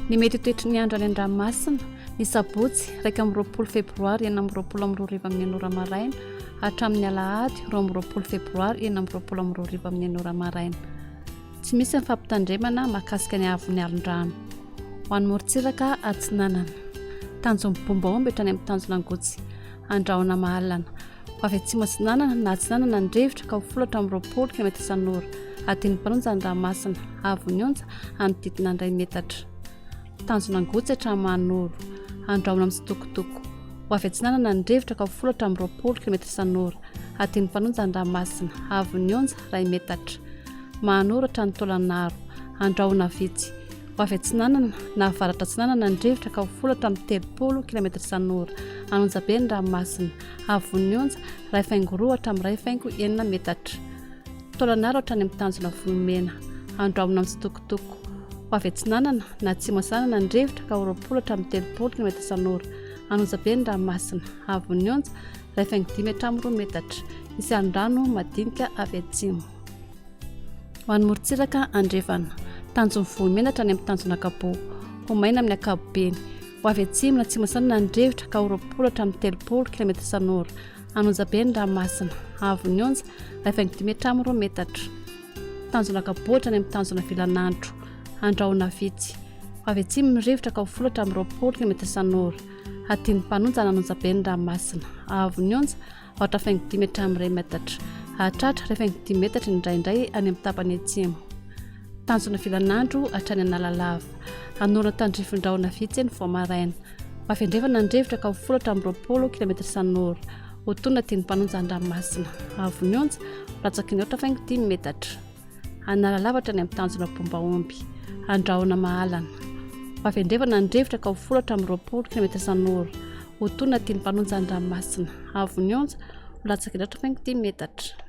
Ny mety toetry ny andro any an-dranomasina ny sabotsy 20 febroary 20 amin'ny ora maraina hatramin'ny alahady 20 febroary 20 amin'ny ora maraina. Tsy misy fampitandremana mahakasika ny avy ny alin-drano. Ho an'ny morontsiraka atsinanana tanjon'ny bombaomby hatrany amin'ny tanjona angotsy andrahona mahalana ho avy atsimo atsinanana na atsinanana ny rivotra ka ho folatra amin'ny 20 km isan'ora adiny mpanonja ny ranomasina avy ny onja anodidina 2 metatra. Tanjona angotsy hatramin'ny manoro andrahona amin'ny sitokotoko ho avy atsinanana ny rivotra ka ho folatra amin'ny 20 km isan'ora adiny mpanonja ny ranomasina avy ny onja 2 metatra. Manoro hatrany tolanaro andrahona vitsy ho avy atsinanana na avaratra atsinanana ny rivotra ka ho folatra amin'ny 30 km isan'ora anonja be ny ranomasina avy ny onja 2.5 hatramin'ny 2.9 metatra. Tolanaro hatrany amin'ny tanjona volomena andrahona amin'ny sitokotoko ho avy atsinanana na atsimo atsinanana ny rivotra ka ho 20 hatramin'ny 30 km isan'ora anonja be ny ranomasina avy ny onja 2.5 hatramin'ny 2 metatra. Misy alin-drano madinika avy atsimo. Ho an'ny morontsiraka andrefana tanjona vohimena hatrany amin'ny tanjona kapo ho maina amin'ny akapobeny ho avy atsimo na atsimo atsinanana ny rivotra ka ho 20 hatramin'ny 30 km isan'ora anonja be ny ranomasina avy ny onja 2.5 hatramin'ny 2 metatra. Tanjona kapo hatrany amin'ny tanjona vilanandro andrahona vitsy ho avy atsimo ny rivotra ka ho folatra amin'ny 20 km isan'ora adiny mpanonja anonja be ny ranomasina avy ny onja 2.5 hatramin'ny 2 metatra. Hatratra 2.5 metatra indraindray any amin'ny tapany atsimo. Tanjona vilanandro hatrany analalava anorana tandrifon-drahona vitsy ny voamaraina ho avy andrefana ny rivotra ka ho folatra amin'ny 20 km isan'ora ho tonga adiny mpanonja ny ranomasina avy ny onja latsaky ny 2.5 metatra. Analalava hatrany amin'ny tanjona bombaomby andrahona mahalana ho avy andrefana ny rivotra ka ho folatra amin'ny 20 km isan'ora ho tonga adiny mpanonja ny ranomasina avy ny onja latsaky ny 2.5 metatra.